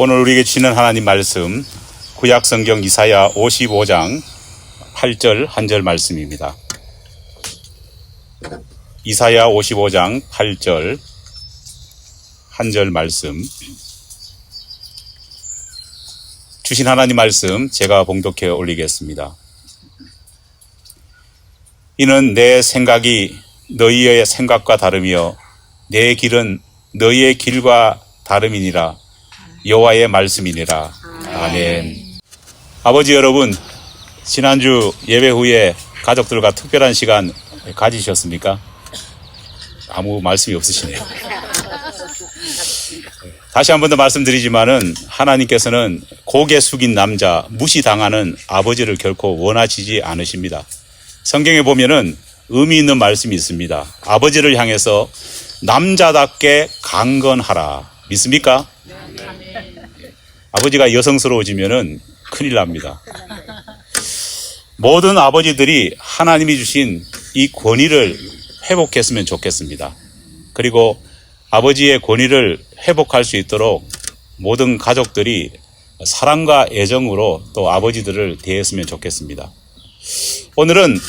오늘 우리에게 주시는 하나님 말씀 구약성경 이사야 55장 8절 한 절 말씀입니다. 이사야 55장 8절 한 절 말씀, 주신 하나님 말씀 제가 봉독해 올리겠습니다. 이는 내 생각이 너희의 생각과 다르며 내 길은 너희의 길과 다름이니라. 여호와의 말씀이니라. 아멘. 아버지 여러분, 지난주 예배 후에 가족들과 특별한 시간 가지셨습니까? 아무 말씀이 없으시네요. 다시 한 번 더 말씀드리지만은 하나님께서는 고개 숙인 남자, 무시당하는 아버지를 결코 원하시지 않으십니다. 성경에 보면은 의미 있는 말씀이 있습니다. 아버지를 향해서 남자답게 강건하라. 믿습니까? 아버지가 여성스러워지면은 큰일 납니다. 모든 아버지들이 하나님이 주신 이 권위를 회복했으면 좋겠습니다. 그리고 아버지의 권위를 회복할 수 있도록 모든 가족들이 사랑과 애정으로 또 아버지들을 대했으면 좋겠습니다. 오늘은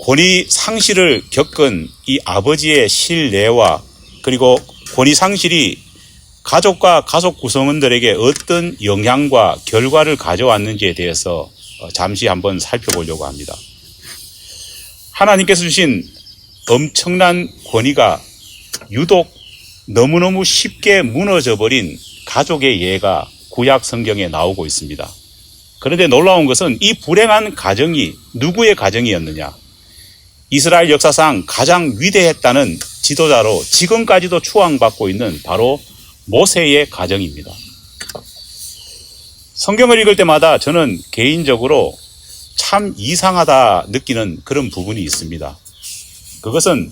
권위 상실을 겪은 이 아버지의 신뢰와 그리고 권위 상실이 가족과 가족 구성원들에게 어떤 영향과 결과를 가져왔는지에 대해서 잠시 한번 살펴보려고 합니다. 하나님께서 주신 엄청난 권위가 유독 너무너무 쉽게 무너져버린 가족의 예가 구약 성경에 나오고 있습니다. 그런데 놀라운 것은 이 불행한 가정이 누구의 가정이었느냐? 이스라엘 역사상 가장 위대했다는 지도자로 지금까지도 추앙받고 있는 바로 모세의 가정입니다. 성경을 읽을 때마다 저는 개인적으로 참 이상하다 느끼는 그런 부분이 있습니다. 그것은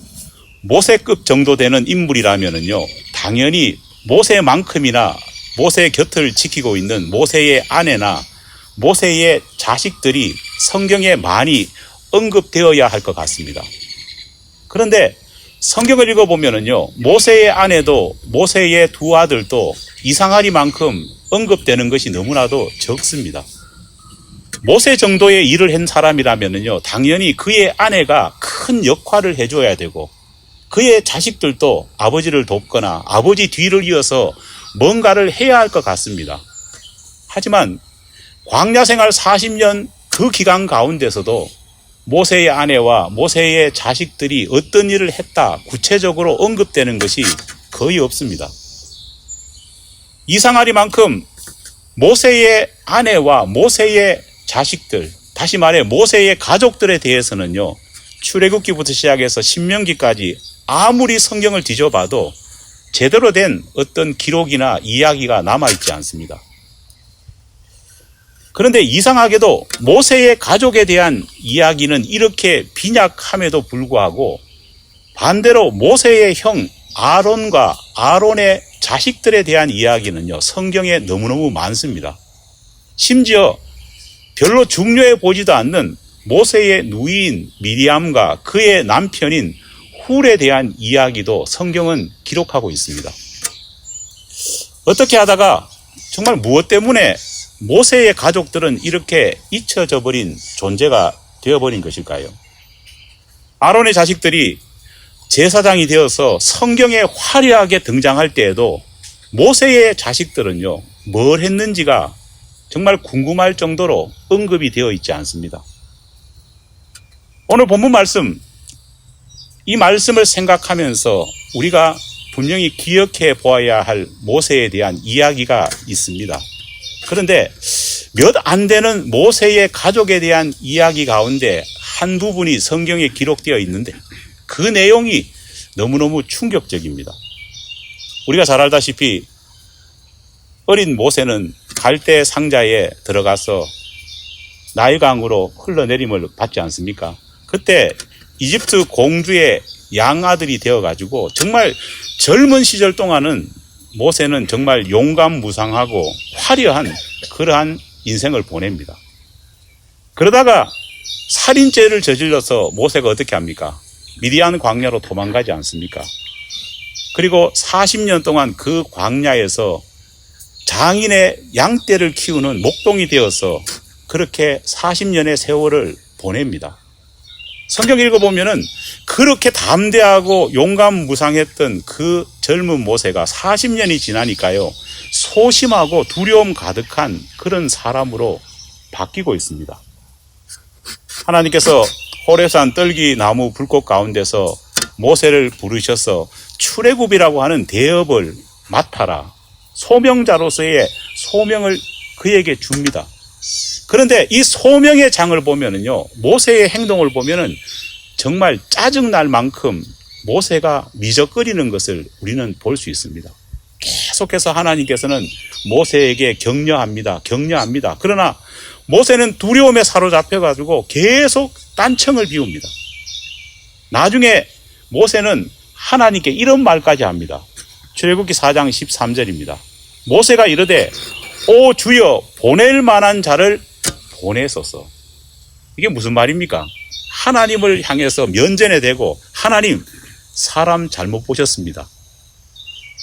모세급 정도 되는 인물이라면은요, 당연히 모세만큼이나 모세 곁을 지키고 있는 모세의 아내나 모세의 자식들이 성경에 많이 언급되어야 할 것 같습니다. 그런데 성경을 읽어보면은요, 모세의 아내도 모세의 두 아들도 이상하리만큼 언급되는 것이 너무나도 적습니다. 모세 정도의 일을 한 사람이라면은요, 당연히 그의 아내가 큰 역할을 해줘야 되고, 그의 자식들도 아버지를 돕거나 아버지 뒤를 이어서 뭔가를 해야 할 것 같습니다. 하지만 광야 생활 40년 그 기간 가운데서도 모세의 아내와 모세의 자식들이 어떤 일을 했다 구체적으로 언급되는 것이 거의 없습니다. 이상하리만큼 모세의 아내와 모세의 자식들, 다시 말해 모세의 가족들에 대해서는요, 출애굽기부터 시작해서 신명기까지 아무리 성경을 뒤져봐도 제대로 된 어떤 기록이나 이야기가 남아있지 않습니다. 그런데 이상하게도 모세의 가족에 대한 이야기는 이렇게 빈약함에도 불구하고 반대로 모세의 형 아론과 아론의 자식들에 대한 이야기는요, 성경에 너무너무 많습니다. 심지어 별로 중요해 보지도 않는 모세의 누이인 미리암과 그의 남편인 훌에 대한 이야기도 성경은 기록하고 있습니다. 어떻게 하다가 정말 무엇 때문에 모세의 가족들은 이렇게 잊혀져 버린 존재가 되어버린 것일까요? 아론의 자식들이 제사장이 되어서 성경에 화려하게 등장할 때에도 모세의 자식들은요, 뭘 했는지가 정말 궁금할 정도로 언급이 되어 있지 않습니다. 오늘 본문 말씀, 이 말씀을 생각하면서 우리가 분명히 기억해 보아야 할 모세에 대한 이야기가 있습니다. 그런데 몇 안 되는 모세의 가족에 대한 이야기 가운데 한 부분이 성경에 기록되어 있는데 그 내용이 너무너무 충격적입니다. 우리가 잘 알다시피 어린 모세는 갈대 상자에 들어가서 나일강으로 흘러내림을 받지 않습니까? 그때 이집트 공주의 양아들이 되어가지고 정말 젊은 시절 동안은 모세는 정말 용감무상하고 화려한 그러한 인생을 보냅니다. 그러다가 살인죄를 저질러서 모세가 어떻게 합니까? 미디안 광야로 도망가지 않습니까? 그리고 40년 동안 그 광야에서 장인의 양떼를 키우는 목동이 되어서 그렇게 40년의 세월을 보냅니다. 성경 읽어보면은 그렇게 담대하고 용감무상했던 그 젊은 모세가 40년이 지나니까요, 소심하고 두려움 가득한 그런 사람으로 바뀌고 있습니다. 하나님께서 호렙산 떨기 나무 불꽃 가운데서 모세를 부르셔서 출애굽이라고 하는 대업을 맡아라, 소명자로서의 소명을 그에게 줍니다. 그런데 이 소명의 장을 보면은요, 모세의 행동을 보면은 정말 짜증날 만큼 모세가 미적거리는 것을 우리는 볼 수 있습니다. 계속해서 하나님께서는 모세에게 격려합니다. 그러나 모세는 두려움에 사로잡혀가지고 계속 딴청을 비웁니다. 나중에 모세는 하나님께 이런 말까지 합니다. 출애굽기 4장 13절입니다. 모세가 이르되 오 주여 보낼 만한 자를 보내소서. 이게 무슨 말입니까? 하나님을 향해서 면전에 대고 하나님, 사람 잘못 보셨습니다.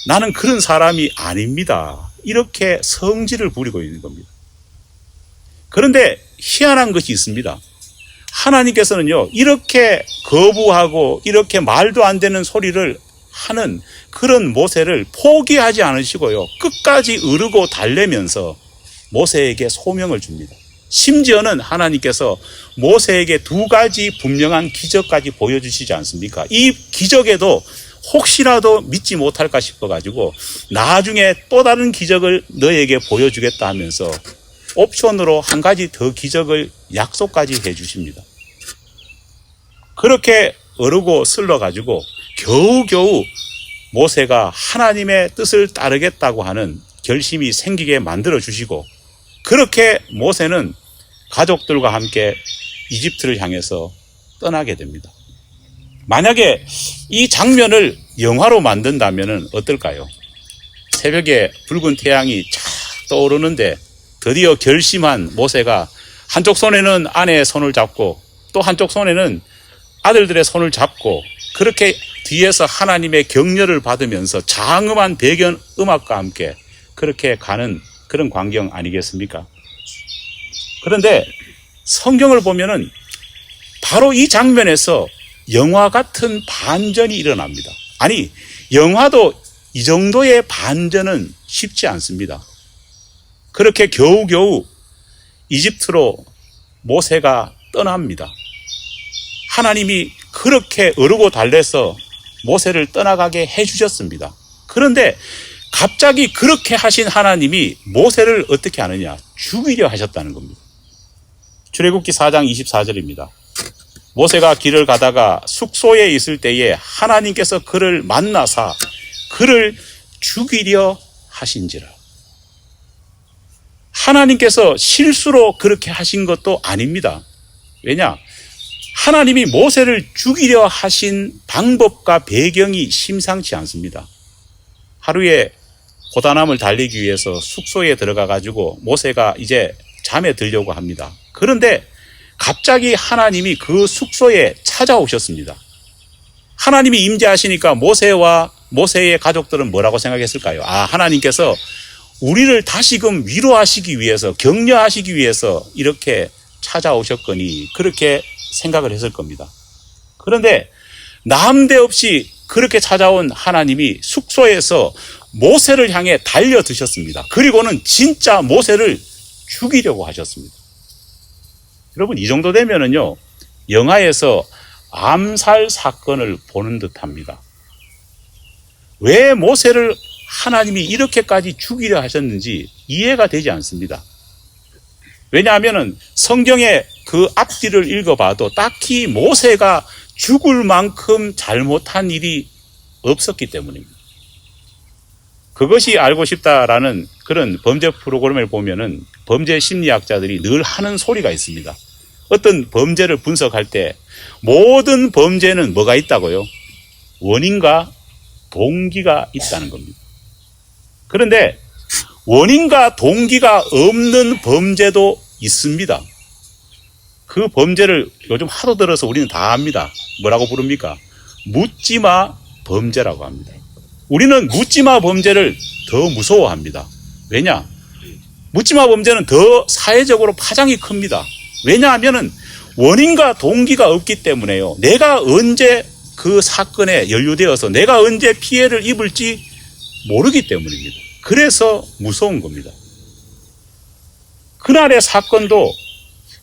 나는 그런 사람이 아닙니다. 이렇게 성질을 부리고 있는 겁니다. 그런데 희한한 것이 있습니다. 하나님께서는요, 이렇게 거부하고 이렇게 말도 안 되는 소리를 하는 그런 모세를 포기하지 않으시고요, 끝까지 으르고 달래면서 모세에게 소명을 줍니다. 심지어는 하나님께서 모세에게 2가지 분명한 기적까지 보여주시지 않습니까? 이 기적에도 혹시라도 믿지 못할까 싶어가지고 나중에 또 다른 기적을 너에게 보여주겠다 하면서 옵션으로 1가지 더 기적을 약속까지 해주십니다. 그렇게 어르고 슬러가지고 겨우겨우 모세가 하나님의 뜻을 따르겠다고 하는 결심이 생기게 만들어주시고, 그렇게 모세는 가족들과 함께 이집트를 향해서 떠나게 됩니다. 만약에 이 장면을 영화로 만든다면 어떨까요? 새벽에 붉은 태양이 쫙 떠오르는데 드디어 결심한 모세가 한쪽 손에는 아내의 손을 잡고 또 한쪽 손에는 아들들의 손을 잡고 그렇게 뒤에서 하나님의 격려를 받으면서 장엄한 배경 음악과 함께 그렇게 가는 그런 광경 아니겠습니까? 그런데 성경을 보면은 바로 이 장면에서 영화 같은 반전이 일어납니다. 아니, 영화도 이 정도의 반전은 쉽지 않습니다. 그렇게 겨우겨우 이집트로 모세가 떠납니다. 하나님이 그렇게 어르고 달래서 모세를 떠나가게 해주셨습니다. 그런데 갑자기 그렇게 하신 하나님이 모세를 어떻게 하느냐? 죽이려 하셨다는 겁니다. 출애굽기 4장 24절입니다. 모세가 길을 가다가 숙소에 있을 때에 하나님께서 그를 만나사 그를 죽이려 하신지라. 하나님께서 실수로 그렇게 하신 것도 아닙니다. 왜냐? 하나님이 모세를 죽이려 하신 방법과 배경이 심상치 않습니다. 하루에 고단함을 달리기 위해서 숙소에 들어가 가지고 모세가 이제 잠에 들려고 합니다. 그런데 갑자기 하나님이 그 숙소에 찾아오셨습니다. 하나님이 임재하시니까 모세와 모세의 가족들은 뭐라고 생각했을까요? 아, 하나님께서 우리를 다시금 위로하시기 위해서, 격려하시기 위해서 이렇게 찾아오셨거니 그렇게 생각을 했을 겁니다. 그런데 남대없이 그렇게 찾아온 하나님이 숙소에서 모세를 향해 달려드셨습니다. 그리고는 진짜 모세를 죽이려고 하셨습니다. 여러분, 이 정도 되면은요, 영화에서 암살 사건을 보는 듯 합니다. 왜 모세를 하나님이 이렇게까지 죽이려 하셨는지 이해가 되지 않습니다. 왜냐하면은 성경의 그 앞뒤를 읽어봐도 딱히 모세가 죽을 만큼 잘못한 일이 없었기 때문입니다. 그것이 알고 싶다라는 그런 범죄 프로그램을 보면은 범죄 심리학자들이 늘 하는 소리가 있습니다. 어떤 범죄를 분석할 때 모든 범죄는 뭐가 있다고요? 원인과 동기가 있다는 겁니다. 그런데 원인과 동기가 없는 범죄도 있습니다. 그 범죄를 요즘 하도 들어서 우리는 다 압니다. 뭐라고 부릅니까? 묻지마 범죄라고 합니다. 우리는 묻지마 범죄를 더 무서워합니다. 왜냐? 묻지마 범죄는 더 사회적으로 파장이 큽니다. 왜냐하면은 원인과 동기가 없기 때문에요. 내가 언제 그 사건에 연루되어서 내가 언제 피해를 입을지 모르기 때문입니다. 그래서 무서운 겁니다. 그날의 사건도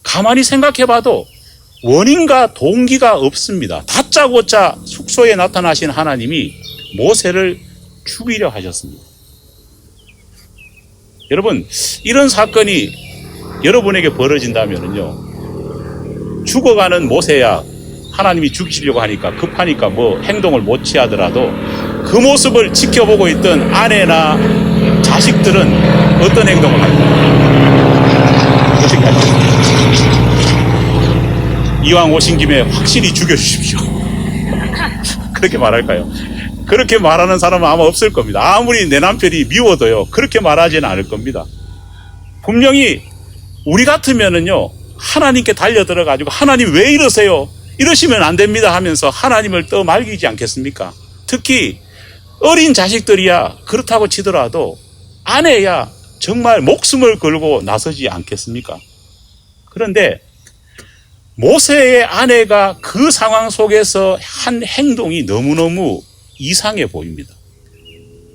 가만히 생각해봐도 원인과 동기가 없습니다. 다짜고짜 숙소에 나타나신 하나님이 모세를 죽이려 하셨습니다. 여러분, 이런 사건이 여러분에게 벌어진다면요, 죽어가는 모세야 하나님이 죽이시려고 하니까 급하니까 뭐 행동을 못 취하더라도 그 모습을 지켜보고 있던 아내나 자식들은 어떤 행동을 할까요? 어떻게 할까요? 이왕 오신 김에 확실히 죽여주십시오. 그렇게 말할까요? 그렇게 말하는 사람은 아마 없을 겁니다. 아무리 내 남편이 미워도요, 그렇게 말하지는 않을 겁니다. 분명히 우리 같으면은요, 하나님께 달려들어가지고 하나님 왜 이러세요? 이러시면 안 됩니다 하면서 하나님을 떠말리지 않겠습니까? 특히 어린 자식들이야 그렇다고 치더라도 아내야 정말 목숨을 걸고 나서지 않겠습니까? 그런데 모세의 아내가 그 상황 속에서 한 행동이 너무너무 이상해 보입니다.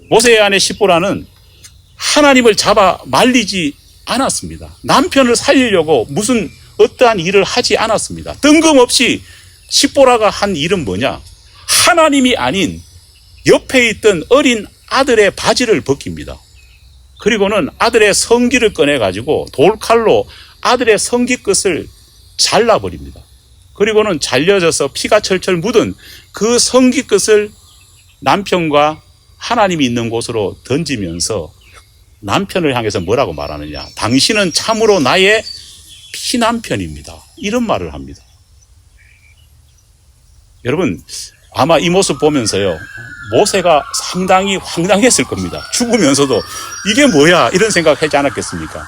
모세의 아내 시보라는 하나님을 잡아 말리지 않았습니다. 남편을 살리려고 무슨 어떠한 일을 하지 않았습니다. 뜬금없이 시보라가 한 일은 뭐냐? 하나님이 아닌 옆에 있던 어린 아들의 바지를 벗깁니다. 그리고는 아들의 성기를 꺼내가지고 돌칼로 아들의 성기 끝을 잘라버립니다. 그리고는 잘려져서 피가 철철 묻은 그 성기 끝을 남편과 하나님이 있는 곳으로 던지면서 남편을 향해서 뭐라고 말하느냐? 당신은 참으로 나의 피남편입니다. 이런 말을 합니다. 여러분, 아마 이 모습 보면서요, 모세가 상당히 황당했을 겁니다. 죽으면서도 이게 뭐야? 이런 생각하지 않았겠습니까?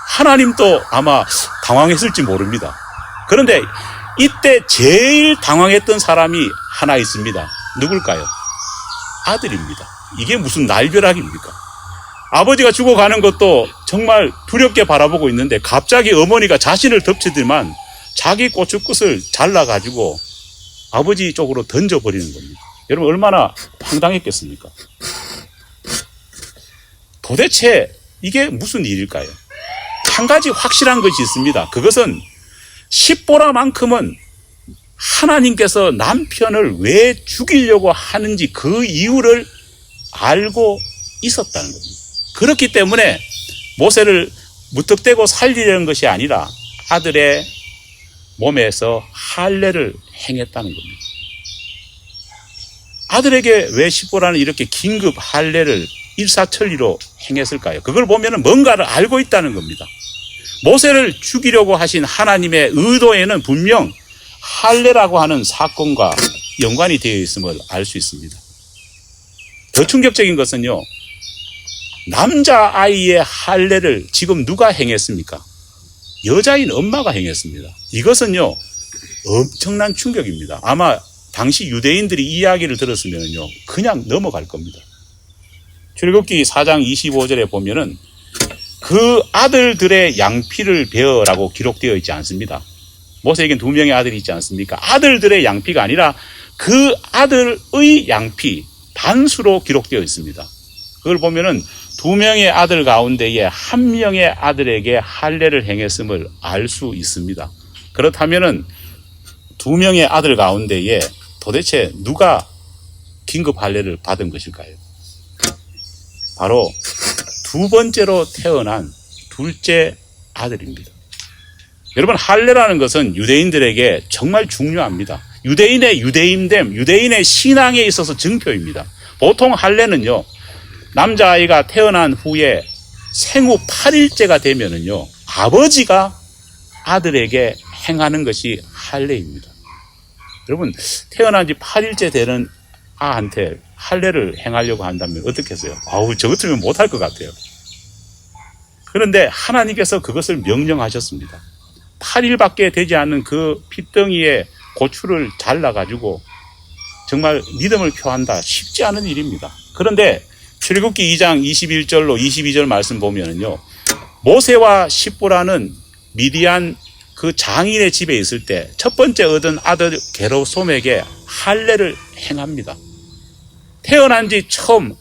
하나님도 아마 당황했을지 모릅니다. 그런데 이때 제일 당황했던 사람이 하나 있습니다. 누굴까요? 아들입니다. 이게 무슨 날벼락입니까? 아버지가 죽어가는 것도 정말 두렵게 바라보고 있는데 갑자기 어머니가 자신을 덮치더만 자기 고추 끝을 잘라가지고 아버지 쪽으로 던져버리는 겁니다. 여러분 얼마나 황당했겠습니까? 도대체 이게 무슨 일일까요? 한 가지 확실한 것이 있습니다. 그것은 시보라만큼은 하나님께서 남편을 왜 죽이려고 하는지 그 이유를 알고 있었다는 겁니다. 그렇기 때문에 모세를 무턱대고 살리려는 것이 아니라 아들의 몸에서 할례를 행했다는 겁니다. 아들에게 왜 시보라는 이렇게 긴급 할례를 일사천리로 행했을까요? 그걸 보면 뭔가를 알고 있다는 겁니다. 모세를 죽이려고 하신 하나님의 의도에는 분명 할례라고 하는 사건과 연관이 되어 있음을 알 수 있습니다. 더 충격적인 것은요, 남자아이의 할례를 지금 누가 행했습니까? 여자인 엄마가 행했습니다. 이것은요, 엄청난 충격입니다. 아마 당시 유대인들이 이 이야기를 들었으면요, 그냥 넘어갈 겁니다. 출애굽기 4장 25절에 보면은 그 아들들의 양피를 베어라고 기록되어 있지 않습니다. 모세에겐 2명의 아들이 있지 않습니까? 아들들의 양피가 아니라 그 아들의 양피, 단수로 기록되어 있습니다. 그걸 보면은 2명의 아들 가운데에 1명의 아들에게 할례를 행했음을 알 수 있습니다. 그렇다면은 2명의 아들 가운데에 도대체 누가 긴급 할례를 받은 것일까요? 바로 2번째로 태어난 둘째 아들입니다. 여러분, 할례라는 것은 유대인들에게 정말 중요합니다. 유대인의 유대인됨, 유대인의 신앙에 있어서 증표입니다. 보통 할례는요, 남자아이가 태어난 후에 생후 8일째가 되면은요, 아버지가 아들에게 행하는 것이 할례입니다. 여러분, 태어난 지 8일째 되는 아한테 할례를 행하려고 한다면 어떻겠어요? 아우, 저 같으면 못할 것 같아요. 그런데 하나님께서 그것을 명령하셨습니다. 8일밖에 되지 않는 그 핏덩이에 고추를 잘라가지고 정말 믿음을 표한다. 쉽지 않은 일입니다. 그런데 출애굽기 2장 21절로 22절 말씀 보면은요, 모세와 십보라는 미디안 그 장인의 집에 있을 때 첫 번째 얻은 아들 게르솜에게 할례를 행합니다. 태어난 지 처음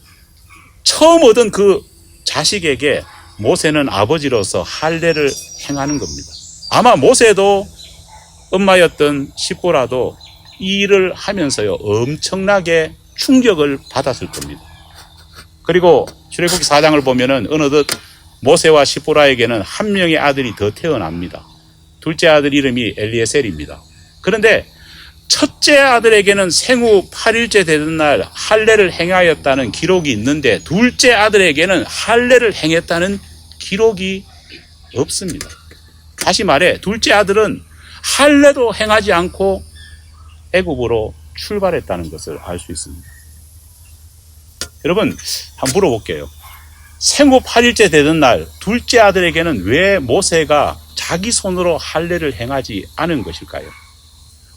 얻은 그 자식에게 모세는 아버지로서 할례를 행하는 겁니다. 아마 모세도 엄마였던 십보라도 이 일을 하면서요, 엄청나게 충격을 받았을 겁니다. 그리고 출애굽기 4장을 보면은 어느덧 모세와 십보라에게는 한 명의 아들이 더 태어납니다. 둘째 아들 이름이 엘리에셀입니다. 그런데 첫째 아들에게는 생후 8일째 되던 날 할례를 행하였다는 기록이 있는데 둘째 아들에게는 할례를 행했다는 기록이 없습니다. 다시 말해 둘째 아들은 할례도 행하지 않고 애굽으로 출발했다는 것을 알 수 있습니다. 여러분, 한번 물어볼게요. 생후 8일째 되던 날 둘째 아들에게는 왜 모세가 자기 손으로 할례를 행하지 않은 것일까요?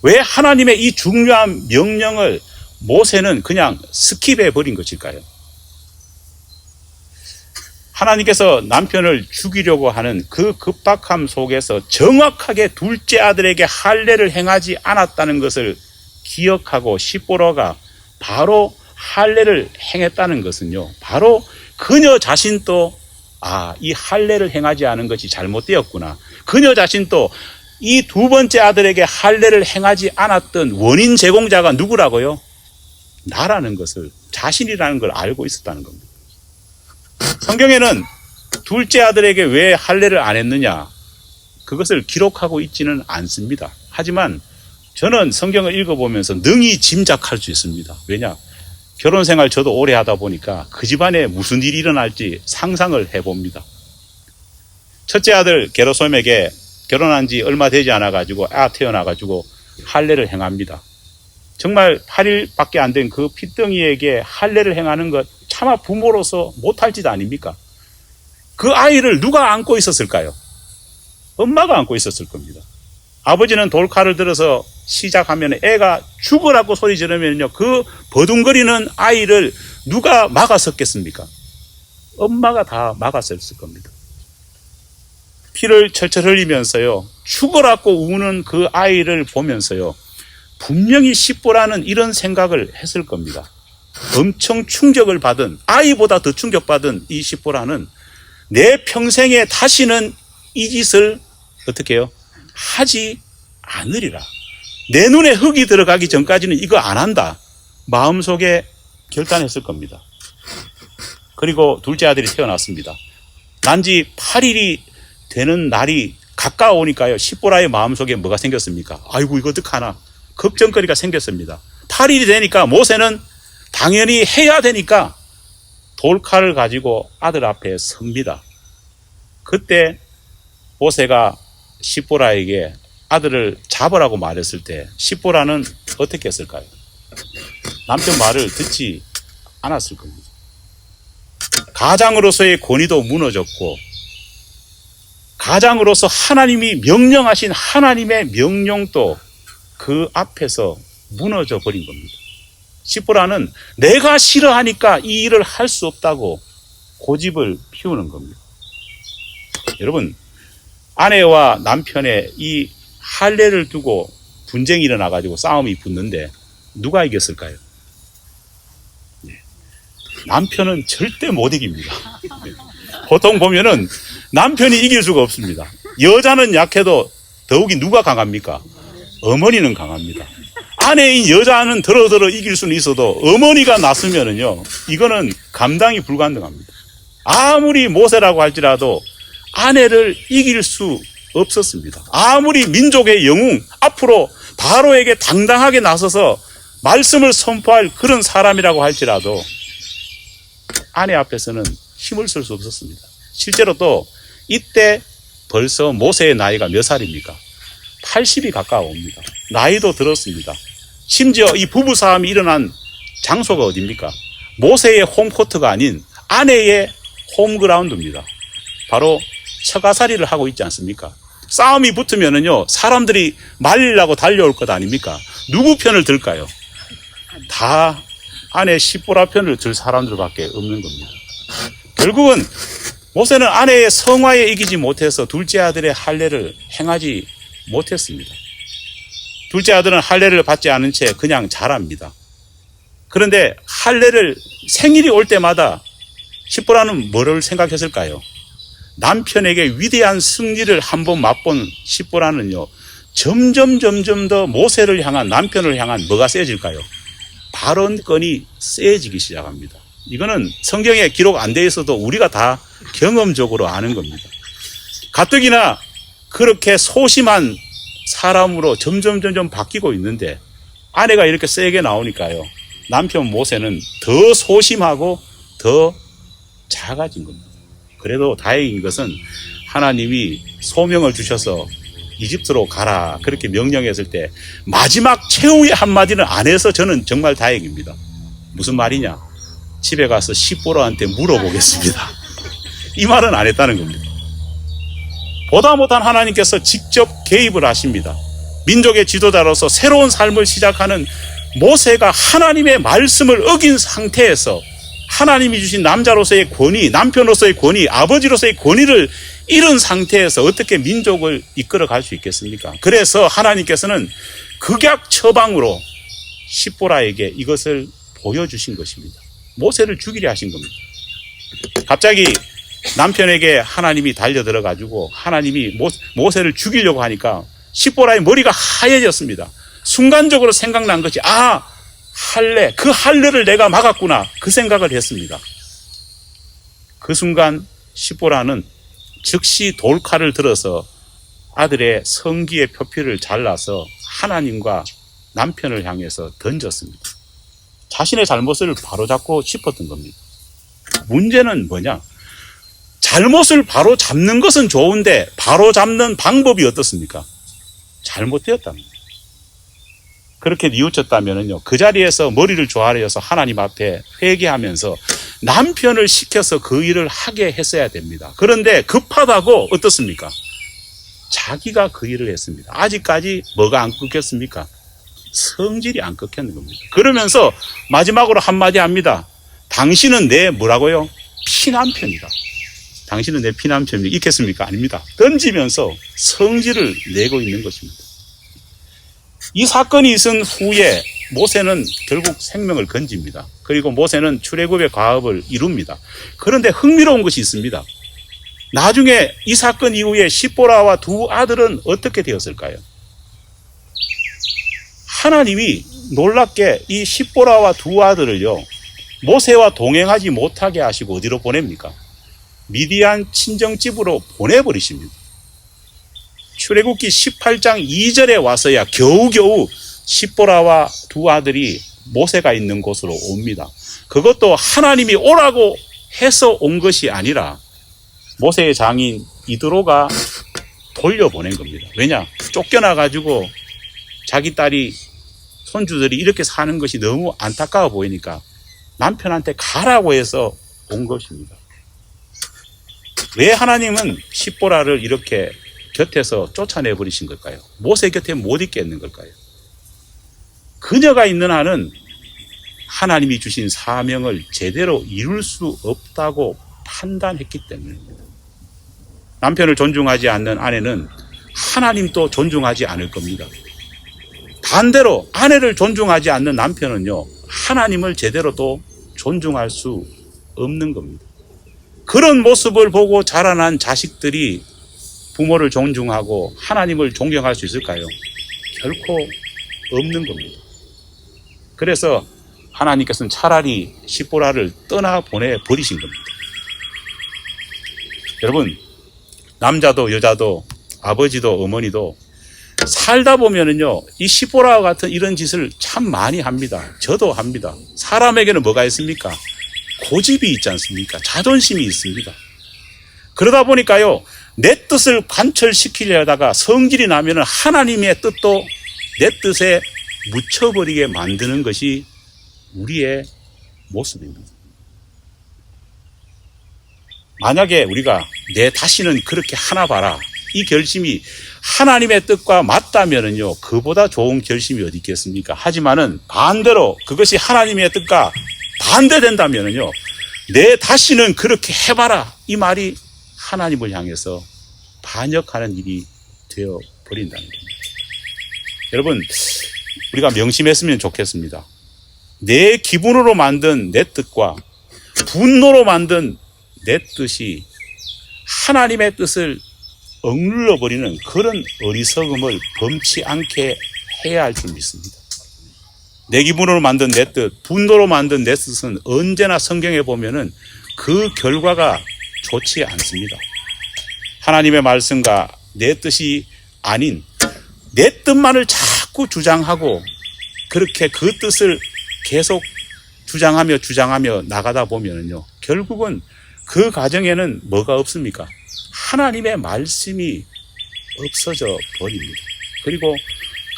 왜 하나님의 이 중요한 명령을 모세는 그냥 스킵해 버린 것일까요? 하나님께서 남편을 죽이려고 하는 그 급박함 속에서 정확하게 둘째 아들에게 할례를 행하지 않았다는 것을 기억하고 십보라가 바로 할례를 행했다는 것은요, 바로 그녀 자신도 이 할례를 행하지 않은 것이 잘못되었구나. 그녀 자신도 이 두 번째 아들에게 할례를 행하지 않았던 원인 제공자가 누구라고요? 나라는 것을, 자신이라는 걸 알고 있었다는 겁니다. 성경에는 둘째 아들에게 왜 할례를 안 했느냐, 그것을 기록하고 있지는 않습니다. 하지만 저는 성경을 읽어보면서 능히 짐작할 수 있습니다. 왜냐? 결혼 생활 저도 오래 하다 보니까 그 집안에 무슨 일이 일어날지 상상을 해봅니다. 첫째 아들 게르솜에게 결혼한 지 얼마 되지 않아가지고 태어나가지고 할례를 행합니다. 정말 8일밖에 안 된 그 핏덩이에게 할례를 행하는 것 차마 부모로서 못할 짓 아닙니까? 그 아이를 누가 안고 있었을까요? 엄마가 안고 있었을 겁니다. 아버지는 돌칼을 들어서 시작하면 애가 죽으라고 소리 지르면요, 그 버둥거리는 아이를 누가 막았었겠습니까? 엄마가 다 막았었을 겁니다. 피를 철철 흘리면서요, 죽으라고 우는 그 아이를 보면서요, 분명히 십보라는 이런 생각을 했을 겁니다. 엄청 충격을 받은, 아이보다 더 충격받은 이 십보라는 내 평생에 다시는 이 짓을 어떻게 해요? 하지 않으리라. 내 눈에 흙이 들어가기 전까지는 이거 안 한다. 마음속에 결단했을 겁니다. 그리고 둘째 아들이 태어났습니다. 난지 8일이 되는 날이 가까우니까요, 십보라의 마음속에 뭐가 생겼습니까? 아이고, 이거 어떡하나. 걱정거리가 생겼습니다. 8일이 되니까 모세는 당연히 해야 되니까 돌칼을 가지고 아들 앞에 섭니다. 그때 모세가 십보라에게 아들을 잡으라고 말했을 때 십보라는 어떻게 했을까요? 남편 말을 듣지 않았을 겁니다. 가장으로서의 권위도 무너졌고, 가장으로서 하나님이 명령하신 하나님의 명령도 그 앞에서 무너져 버린 겁니다. 십보라는 내가 싫어하니까 이 일을 할 수 없다고 고집을 피우는 겁니다. 여러분, 아내와 남편의 이 할례를 두고 분쟁이 일어나가지고 싸움이 붙는데 누가 이겼을까요? 남편은 절대 못 이깁니다. 보통 보면은 남편이 이길 수가 없습니다. 여자는 약해도 더욱이 누가 강합니까? 어머니는 강합니다. 아내인 여자는 더러더러 이길 수는 있어도 어머니가 났으면은요, 이거는 감당이 불가능합니다. 아무리 모세라고 할지라도 아내를 이길 수 없었습니다. 아무리 민족의 영웅, 앞으로 바로에게 당당하게 나서서 말씀을 선포할 그런 사람이라고 할지라도 아내 앞에서는 힘을 쓸 수 없었습니다. 실제로 또 이때 벌써 모세의 나이가 몇 살입니까? 80이 가까워옵니다. 나이도 들었습니다. 심지어 이 부부싸움이 일어난 장소가 어디입니까? 모세의 홈코트가 아닌 아내의 홈그라운드입니다. 바로 처가살이를 하고 있지 않습니까? 싸움이 붙으면은요, 사람들이 말리려고 달려올 것 아닙니까? 누구 편을 들까요? 다 아내 시보라 편을 들 사람들밖에 없는 겁니다. 결국은 모세는 아내의 성화에 이기지 못해서 둘째 아들의 할례를 행하지 못했습니다. 둘째 아들은 할례를 받지 않은 채 그냥 자랍니다. 그런데 할례를 생일이 올 때마다 시보라는 뭐를 생각했을까요? 남편에게 위대한 승리를 한번 맛본 시보라는요, 점점 더 모세를 향한, 남편을 향한 뭐가 세질까요? 발언권이 세지기 시작합니다. 이거는 성경에 기록 안 돼 있어도 우리가 다 경험적으로 아는 겁니다. 가뜩이나 그렇게 소심한 사람으로 점점 바뀌고 있는데 아내가 이렇게 세게 나오니까요, 남편 모세는 더 소심하고 더 작아진 겁니다. 그래도 다행인 것은 하나님이 소명을 주셔서 이집트로 가라 그렇게 명령했을 때 마지막 최후의 한마디는 안 해서 저는 정말 다행입니다. 무슨 말이냐? 집에 가서 시보라한테 물어보겠습니다. 이 말은 안 했다는 겁니다. 보다 못한 하나님께서 직접 개입을 하십니다. 민족의 지도자로서 새로운 삶을 시작하는 모세가 하나님의 말씀을 어긴 상태에서 하나님이 주신 남자로서의 권위, 남편으로서의 권위, 아버지로서의 권위를 잃은 상태에서 어떻게 민족을 이끌어 갈 수 있겠습니까? 그래서 하나님께서는 극약 처방으로 시보라에게 이것을 보여주신 것입니다. 모세를 죽이려 하신 겁니다. 갑자기 남편에게 하나님이 달려들어가지고 하나님이 모세를 죽이려고 하니까 시보라의 머리가 하얘졌습니다. 순간적으로 생각난 것이 할례, 그 할례를 내가 막았구나, 그 생각을 했습니다. 그 순간 시보라는 즉시 돌칼을 들어서 아들의 성기의 표피를 잘라서 하나님과 남편을 향해서 던졌습니다. 자신의 잘못을 바로잡고 싶었던 겁니다. 문제는 뭐냐? 잘못을 바로잡는 것은 좋은데 바로잡는 방법이 어떻습니까? 잘못되었답니다. 그렇게 뉘우쳤다면요, 그 자리에서 머리를 조아려서 하나님 앞에 회개하면서 남편을 시켜서 그 일을 하게 했어야 됩니다. 그런데 급하다고 어떻습니까? 자기가 그 일을 했습니다. 아직까지 뭐가 안 끊겼습니까? 성질이 안 끊겼는 겁니다. 그러면서 마지막으로 한마디 합니다. 당신은 내 뭐라고요? 피남편이다. 당신은 내 피남편이다. 있겠습니까? 아닙니다. 던지면서 성질을 내고 있는 것입니다. 이 사건이 있은 후에 모세는 결국 생명을 건집니다. 그리고 모세는 출애굽의 과업을 이룹니다. 그런데 흥미로운 것이 있습니다. 나중에 이 사건 이후에 시보라와 두 아들은 어떻게 되었을까요? 하나님이 놀랍게 이 시보라와 두 아들을요, 모세와 동행하지 못하게 하시고 어디로 보냅니까? 미디안 친정집으로 보내버리십니다. 출애굽기 18장 2절에 와서야 겨우겨우 시보라와 두 아들이 모세가 있는 곳으로 옵니다. 그것도 하나님이 오라고 해서 온 것이 아니라 모세의 장인 이드로가 돌려보낸 겁니다. 왜냐? 쫓겨나가지고 자기 딸이, 손주들이 이렇게 사는 것이 너무 안타까워 보이니까 남편한테 가라고 해서 온 것입니다. 왜 하나님은 시보라를 이렇게 곁에서 쫓아내버리신 걸까요? 모세 곁에 못 있겠는 걸까요? 그녀가 있는 한은 하나님이 주신 사명을 제대로 이룰 수 없다고 판단했기 때문입니다. 남편을 존중하지 않는 아내는 하나님도 존중하지 않을 겁니다. 반대로 아내를 존중하지 않는 남편은요, 하나님을 제대로 또 존중할 수 없는 겁니다. 그런 모습을 보고 자라난 자식들이 부모를 존중하고 하나님을 존경할 수 있을까요? 결코 없는 겁니다. 그래서 하나님께서는 차라리 시보라를 떠나보내 버리신 겁니다. 여러분, 남자도 여자도 아버지도 어머니도 살다 보면은요, 이 시보라와 같은 이런 짓을 참 많이 합니다. 저도 합니다. 사람에게는 뭐가 있습니까? 고집이 있지 않습니까? 자존심이 있습니다. 그러다 보니까요, 내 뜻을 관철시키려다가 성질이 나면은 하나님의 뜻도 내 뜻에 묻혀버리게 만드는 것이 우리의 모습입니다. 만약에 우리가 내 다시는 그렇게 하나 봐라, 이 결심이 하나님의 뜻과 맞다면은요, 그보다 좋은 결심이 어디 있겠습니까? 하지만은 반대로 그것이 하나님의 뜻과 반대된다면은요, 내 다시는 그렇게 해봐라. 이 말이 하나님을 향해서 반역하는 일이 되어 버린다는 겁니다. 여러분, 우리가 명심했으면 좋겠습니다. 내 기분으로 만든 내 뜻과 분노로 만든 내 뜻이 하나님의 뜻을 억눌러 버리는 그런 어리석음을 범치 않게 해야 할 줄 믿습니다. 내 기분으로 만든 내 뜻, 분노로 만든 내 뜻은 언제나 성경에 보면은 그 결과가 좋지 않습니다. 하나님의 말씀과 내 뜻이 아닌 내 뜻만을 자꾸 주장하고 그렇게 그 뜻을 계속 주장하며 나가다 보면은요, 결국은 그 과정에는 뭐가 없습니까? 하나님의 말씀이 없어져 버립니다. 그리고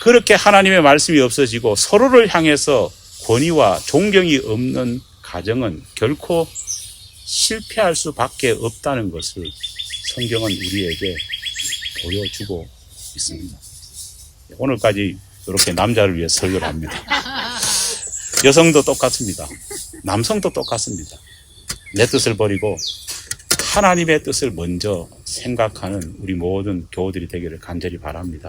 그렇게 하나님의 말씀이 없어지고 서로를 향해서 권위와 존경이 없는 가정은 결코 실패할 수밖에 없다는 것을 성경은 우리에게 보여주고 있습니다. 오늘까지 이렇게 남자를 위해 설교를 합니다. 여성도 똑같습니다. 남성도 똑같습니다. 내 뜻을 버리고 하나님의 뜻을 먼저 생각하는 우리 모든 교우들이 되기를 간절히 바랍니다.